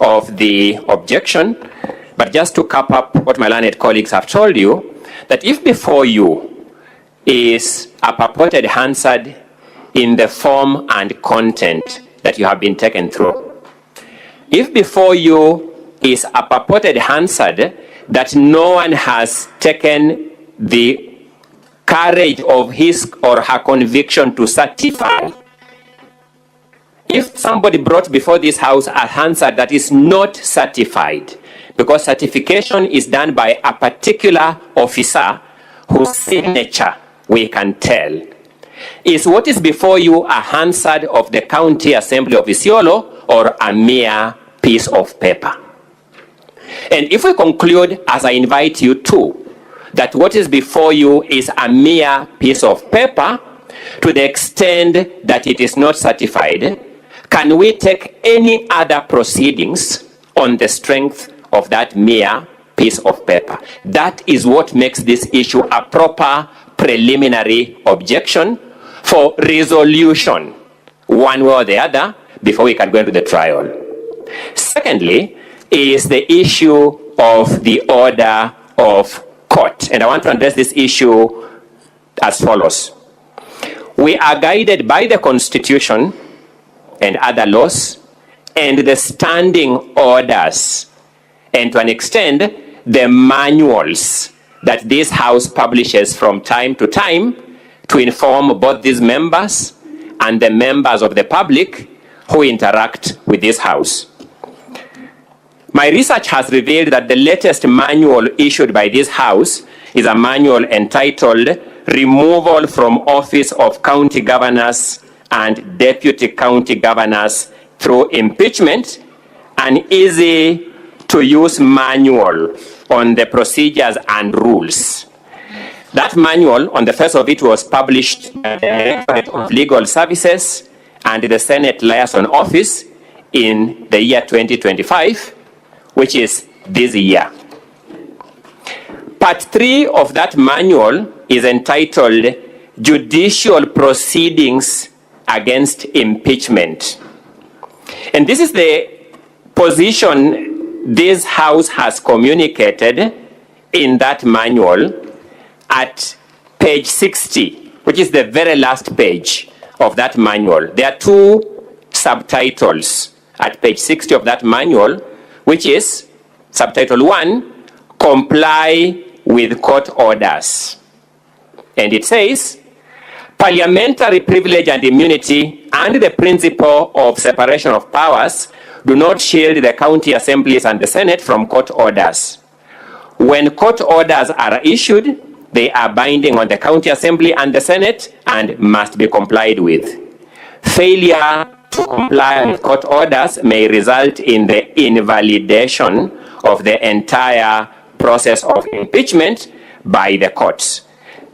of the objection, but just to cap up what my learned colleagues have told you, that if before you is a purported Hansard in the form and content that you have been taken through, if before you is a purported Hansard that no one has taken the courage of his or her conviction to certify, if somebody brought before this house a Hansard that is not certified, because certification is done by a particular officer whose signature we can tell, is what is before you a Hansard of the County Assembly of Isiolo or a mere piece of paper? And if we conclude, as I invite you to, that what is before you is a mere piece of paper, to the extent that it is not certified, can we take any other proceedings on the strength of that mere piece of paper? That is what makes this issue a proper preliminary objection for resolution, one way or the other, before we can go into the trial. Secondly, is the issue of the order of court. And I want to address this issue as follows. We are guided by the Constitution and other laws and the standing orders, and to an extent, the manuals that this house publishes from time to time to inform both these members and the members of the public who interact with this house. My research has revealed that the latest manual issued by this house is a manual entitled Removal from Office of County Governors and Deputy County Governors Through Impeachment, an easy-to-use manual on the procedures and rules. That manual, on the face of it, was published by the Directorate of Legal Services and the Senate Liaison Office in the year 2025, which is this year. Part 3 of that manual is entitled Judicial Proceedings Against Impeachment. And this is the position this house has communicated in that manual at page 60, which is the very last page of that manual. There are 2 subtitles at page 60 of that manual, which is subtitle 1, Comply with Court Orders. And it says, parliamentary privilege and immunity and the principle of separation of powers do not shield the county assemblies and the Senate from court orders. When court orders are issued, they are binding on the county assembly and the Senate and must be complied with. Failure to comply with court orders may result in the invalidation of the entire process of impeachment by the courts.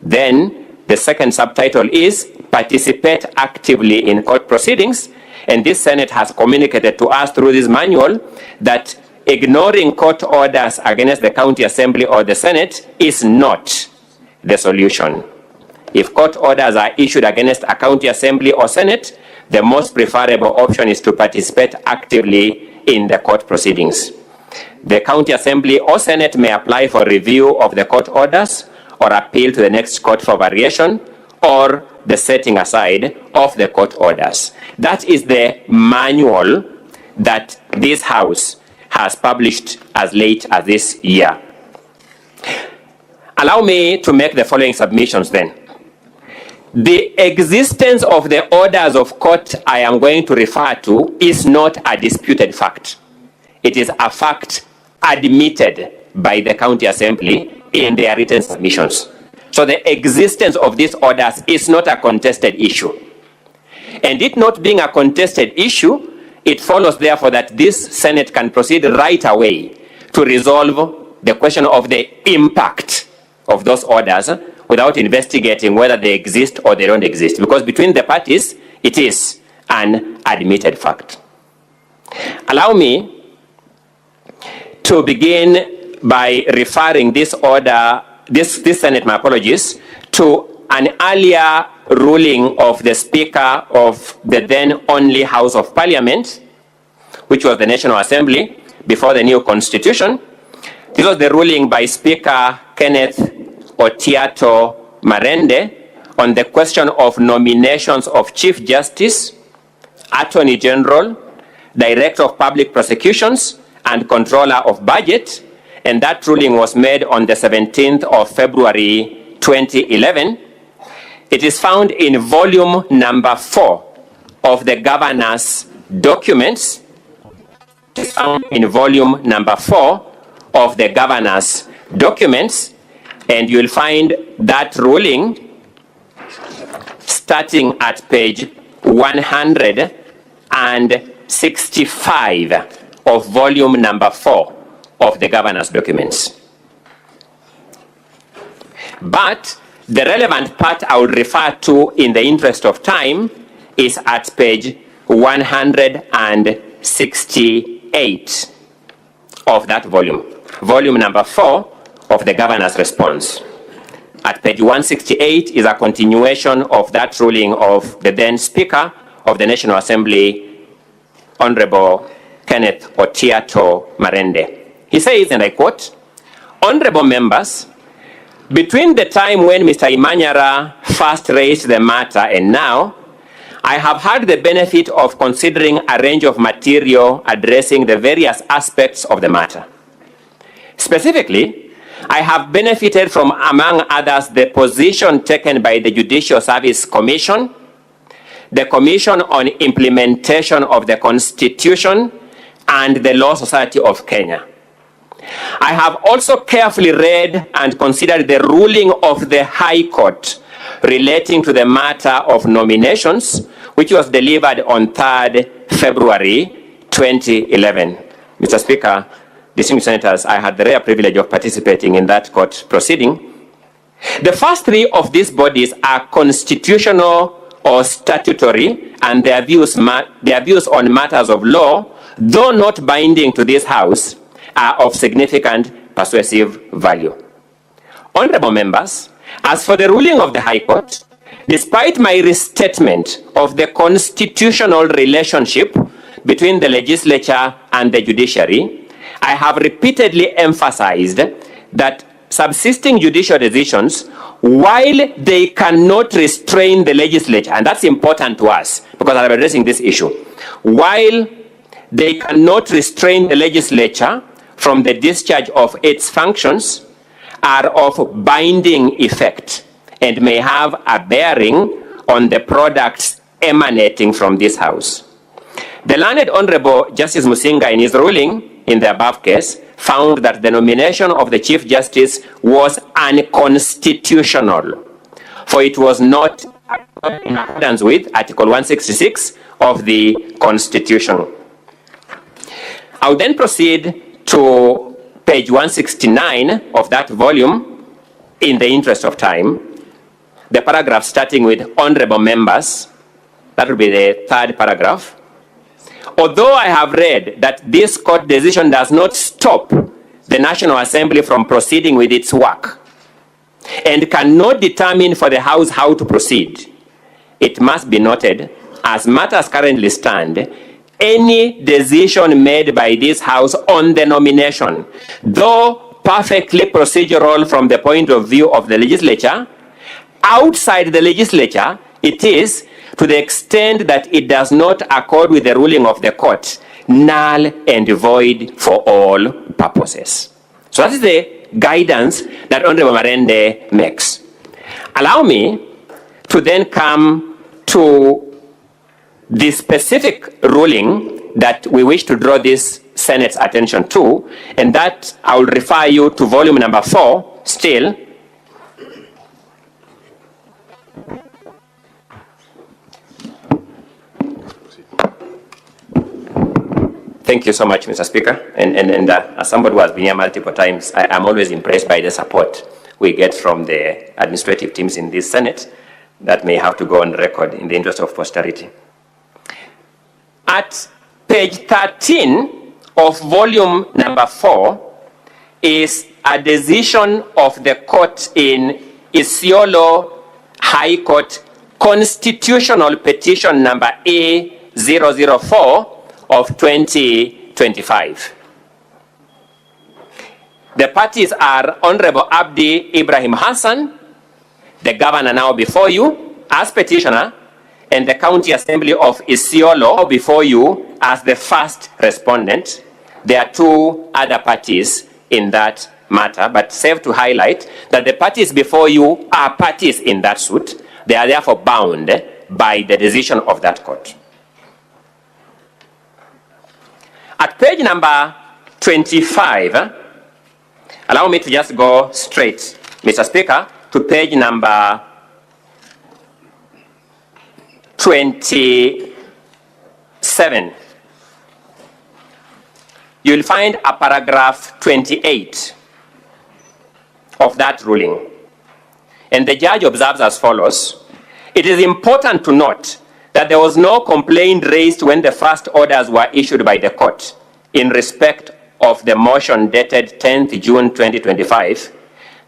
Then the second subtitle is Participate Actively in Court Proceedings, and this Senate has communicated to us through this manual that ignoring court orders against the county assembly or the Senate is not the solution. If court orders are issued against a county assembly or Senate, the most preferable option is to participate actively in the court proceedings. The county assembly or Senate may apply for review of the court orders or appeal to the next court for variation or the setting aside of the court orders. That is the manual that this house has published as late as this year. Allow me to make the following submissions then. The existence of the orders of court I am going to refer to is not a disputed fact. It is a fact admitted by the county assembly in their written submissions. So the existence of these orders is not a contested issue. And it not being a contested issue, it follows therefore that this Senate can proceed right away to resolve the question of the impact of those orders without investigating whether they exist or they don't exist. Because between the parties, it is an admitted fact. Allow me to begin by referring this order, this Senate, my apologies, to an earlier ruling of the Speaker of the then only House of Parliament, which was the National Assembly before the new constitution. This was the ruling by Speaker Kenneth Otiato Marende on the question of nominations of Chief Justice, Attorney General, Director of Public Prosecutions, and Controller of Budget, and that ruling was made on the 17th of February 2011. It is found in volume number 4 of the governor's documents. It is found in volume number 4 of the governor's documents, and you'll find that ruling starting at page 165 of volume number 4 of the governor's documents. But the relevant part I would refer to in the interest of time is at page 168 of that volume. Volume number 4 of the governor's response. At page 168 is a continuation of that ruling of the then Speaker of the National Assembly, Honorable Kenneth Otiato Marende. He says, and I quote, "Honorable members, between the time when Mr. Imanyara first raised the matter and now, I have had the benefit of considering a range of material addressing the various aspects of the matter. Specifically, I have benefited from, among others, the position taken by the Judicial Service Commission, the Commission on Implementation of the Constitution, and the Law Society of Kenya. I have also carefully read and considered the ruling of the High Court relating to the matter of nominations, which was delivered on 3rd February 2011. Mr. Speaker, distinguished senators, I had the rare privilege of participating in that court proceeding. The first three of these bodies are constitutional or statutory, and their views on matters of law, though not binding to this House, are of significant persuasive value. Honorable members, as for the ruling of the High Court, despite my restatement of the constitutional relationship between the legislature and the judiciary, I have repeatedly emphasized that subsisting judicial decisions, while they cannot restrain the legislature, and that's important to us because I'm addressing this issue, while they cannot restrain the legislature from the discharge of its functions, are of binding effect and may have a bearing on the products emanating from this House. The learned Honorable Justice Musinga, in his ruling in the above case, found that the nomination of the Chief Justice was unconstitutional, for it was not in accordance with Article 166 of the Constitution. I will then proceed to page 169 of that volume in the interest of time. The paragraph starting with honorable members, that will be the third paragraph. Although I have read that this court decision does not stop the National Assembly from proceeding with its work and cannot determine for the House how to proceed, it must be noted, as matters currently stand, any decision made by this House on the nomination, though perfectly procedural from the point of view of the legislature, outside the legislature, it is, to the extent that it does not accord with the ruling of the court, null and void for all purposes. So that is the guidance that Honorable Marende makes. Allow me to then come to the specific ruling that we wish to draw this Senate's attention to, and that I will refer you to volume number 4 still. Thank you so much, Mr. Speaker. And as somebody who has been here multiple times, I'm always impressed by the support we get from the administrative teams in this Senate that may have to go on record in the interest of posterity. At page 13 of volume number 4 is a decision of the court in Isiolo High Court, constitutional petition number A004 of 2025. The parties are Honorable Abdi Ibrahim Hassan, the governor now before you as petitioner, and the County Assembly of Isiolo before you as the first respondent. There are two other parties in that matter, but safe to highlight that the parties before you are parties in that suit. They are therefore bound by the decision of that court. At page number 25, allow me to just go straight, Mr. Speaker, to page number 27. You'll find a paragraph 28 of that ruling. And the judge observes as follows: it is important to note that there was no complaint raised when the first orders were issued by the court in respect of the motion dated 10th June 2025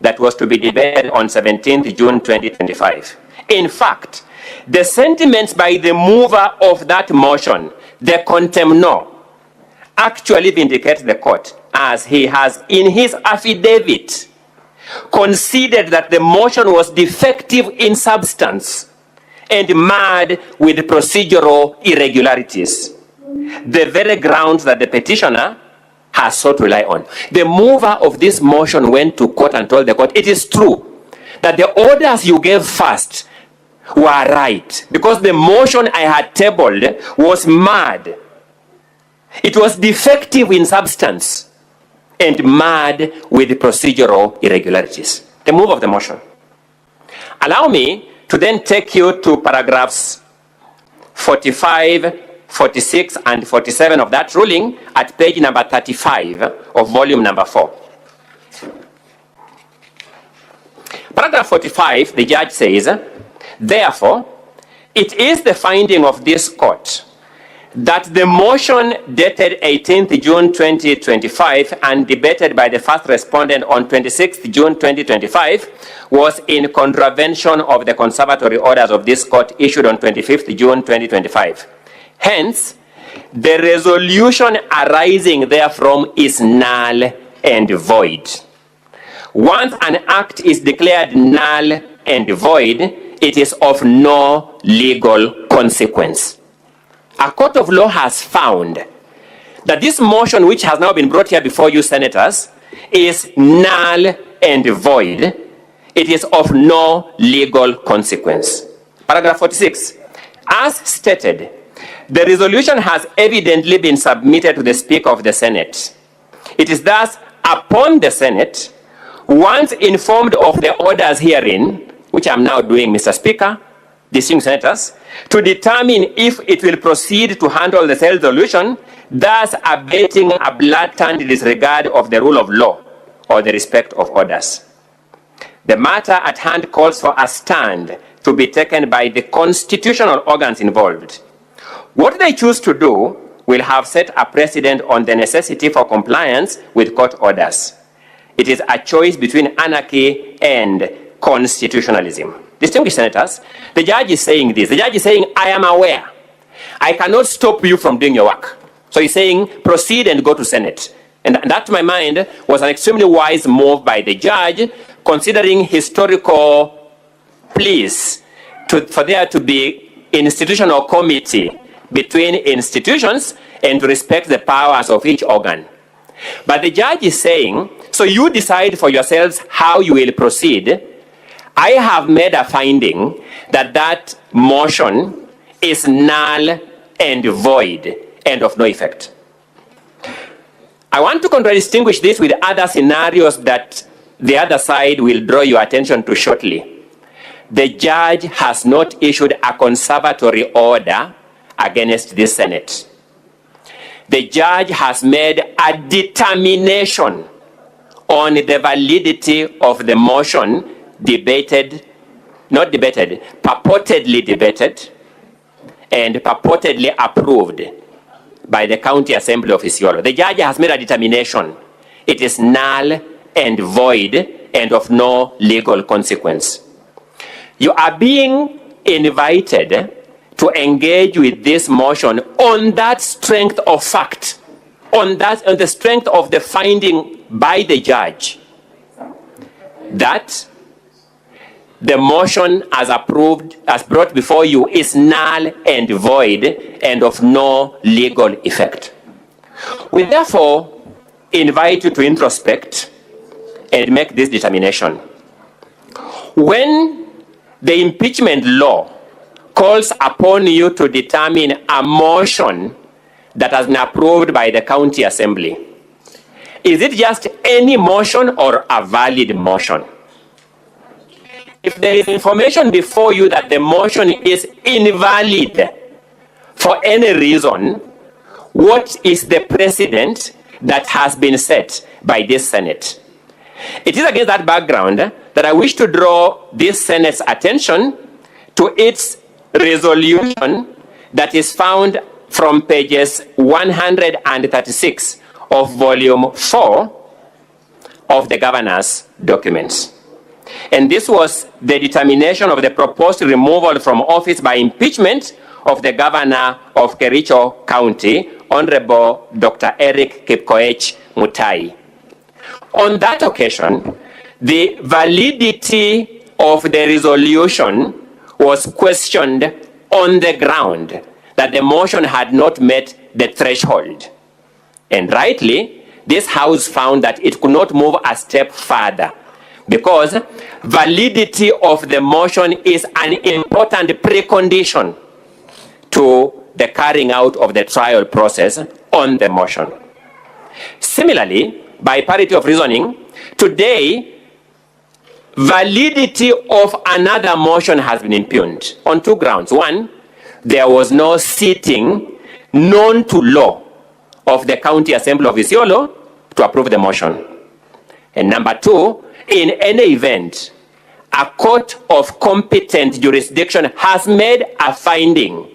that was to be debated on 17th June 2025. In fact, the sentiments by the mover of that motion, the contemnor, actually vindicate the court, as he has in his affidavit conceded that the motion was defective in substance and marred with procedural irregularities, the very grounds that the petitioner has sought to rely on. The mover of this motion went to court and told the court, it is true that the orders you gave first were right, because the motion I had tabled was marred. It was defective in substance and marred with procedural irregularities. The move of the motion. Allow me to then take you to paragraphs 45, 46, and 47 of that ruling at page number 35 of volume number 4. Paragraph 45, the judge says, therefore, it is the finding of this court that the motion dated 18th June 2025 and debated by the first respondent on 26th June 2025 was in contravention of the conservatory orders of this court issued on 25th June 2025. Hence, the resolution arising therefrom is null and void. Once an act is declared null and void, it is of no legal consequence. A court of law has found that this motion, which has now been brought here before you, senators, is null and void. It is of no legal consequence. Paragraph 46. As stated, the resolution has evidently been submitted to the Speaker of the Senate. It is thus upon the Senate, once informed of the orders herein, which I'm now doing, Mr. Speaker, distinguished senators, to determine if it will proceed to handle the said resolution, thus abating a blatant disregard of the rule of law or the respect of orders. The matter at hand calls for a stand to be taken by the constitutional organs involved. What they choose to do will have set a precedent on the necessity for compliance with court orders. It is a choice between anarchy and constitutionalism. Distinguished senators, the judge is saying this. The judge is saying, I am aware. I cannot stop you from doing your work. So he's saying, proceed and go to Senate. And that, to my mind, was an extremely wise move by the judge, considering historical pleas for there to be institutional committee between institutions and to respect the powers of each organ. But the judge is saying, so you decide for yourselves how you will proceed. I have made a finding that that motion is null and void and of no effect. I want to contradistinguish this with other scenarios that the other side will draw your attention to shortly. The judge has not issued a conservatory order against this Senate. The judge has made a determination on the validity of the motion purportedly debated and purportedly approved by the County Assembly of Isiolo. The judge has made a determination. It is null and void and of no legal consequence. You are being invited to engage with this motion on that strength of fact, on the strength of the finding by the judge that the motion as approved, as brought before you, is null and void and of no legal effect. We therefore invite you to introspect and make this determination. When the impeachment law calls upon you to determine a motion that has been approved by the county assembly, is it just any motion or a valid motion? If there is information before you that the motion is invalid for any reason, what is the precedent that has been set by this Senate? It is against that background that I wish to draw this Senate's attention to its resolution that is found from pages 136 of volume 4 of the governor's documents. And this was the determination of the proposed removal from office by impeachment of the governor of Kericho County, Honorable Dr. Eric Kipkoech Mutai. On that occasion, the validity of the resolution was questioned on the ground that the motion had not met the threshold. And rightly, this House found that it could not move a step further because validity of the motion is an important precondition to the carrying out of the trial process on the motion. Similarly, by parity of reasoning, today, validity of another motion has been impugned on two grounds. One, there was no sitting known to law of the County Assembly of Isiolo to approve the motion. And number two, in any event, a court of competent jurisdiction has made a finding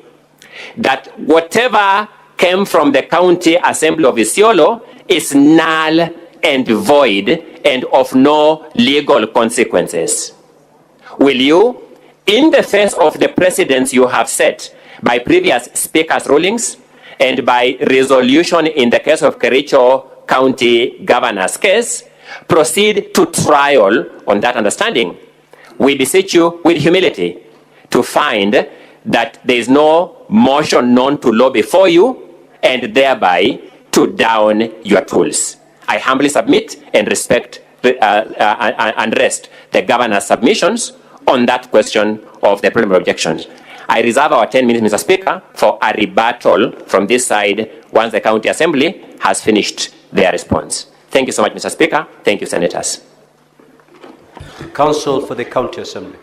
that whatever came from the County Assembly of Isiolo is null and void and of no legal consequences. Will you, in the face of the precedents you have set by previous speakers' rulings and by resolution in the case of Kericho County Governor's case, proceed to trial on that understanding? We beseech you with humility to find that there is no motion known to law before you and thereby to down your tools. I humbly submit and respect and rest the governor's submissions on that question of the preliminary objections. I reserve our 10 minutes, Mr. Speaker, for a rebuttal from this side once the County Assembly has finished their response. Thank you so much, Mr. Speaker. Thank you, Senators. Counsel for the County Assembly.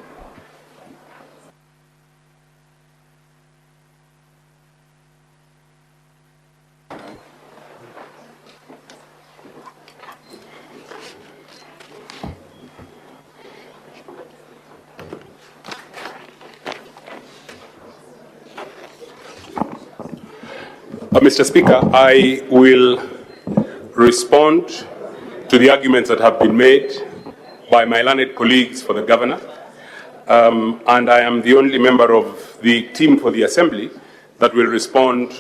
Mr. Speaker, I will respond to the arguments that have been made by my learned colleagues for the governor, and I am the only member of the team for the Assembly that will respond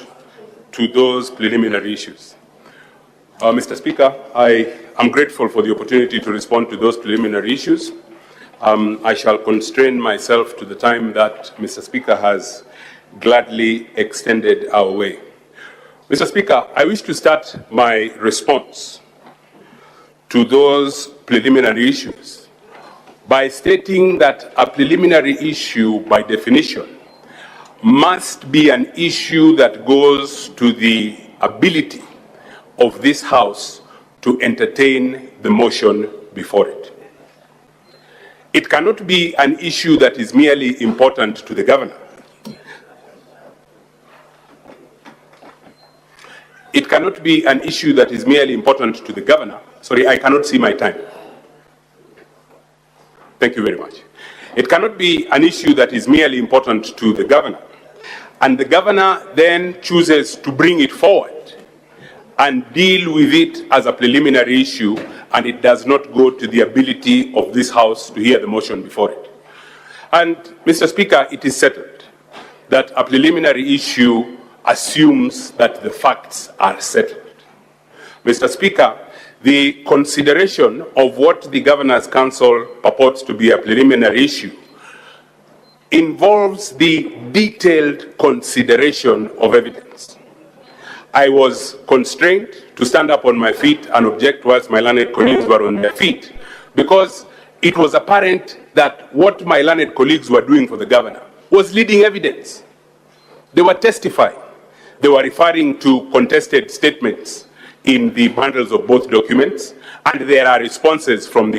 to those preliminary issues. Mr. Speaker, I am grateful for the opportunity to respond to those preliminary issues. I shall constrain myself to the time that Mr. Speaker has gladly extended our way. Mr. Speaker, I wish to start my response to those preliminary issues by stating that a preliminary issue, by definition, must be an issue that goes to the ability of this House to entertain the motion before it. It cannot be an issue that is merely important to the governor. It cannot be an issue that is merely important to the governor. Sorry, I cannot see my time. Thank you very much. It cannot be an issue that is merely important to the governor, and the governor then chooses to bring it forward and deal with it as a preliminary issue, and it does not go to the ability of this House to hear the motion before it. And, Mr. Speaker, it is settled that a preliminary issue assumes that the facts are settled. Mr. Speaker, the consideration of what the Governor's Council purports to be a preliminary issue involves the detailed consideration of evidence. I was constrained to stand up on my feet and object whilst my learned colleagues were on their feet, because it was apparent that what my learned colleagues were doing for the Governor was leading evidence. They were testifying. They were referring to contested statements in the bundles of both documents, and there are responses from the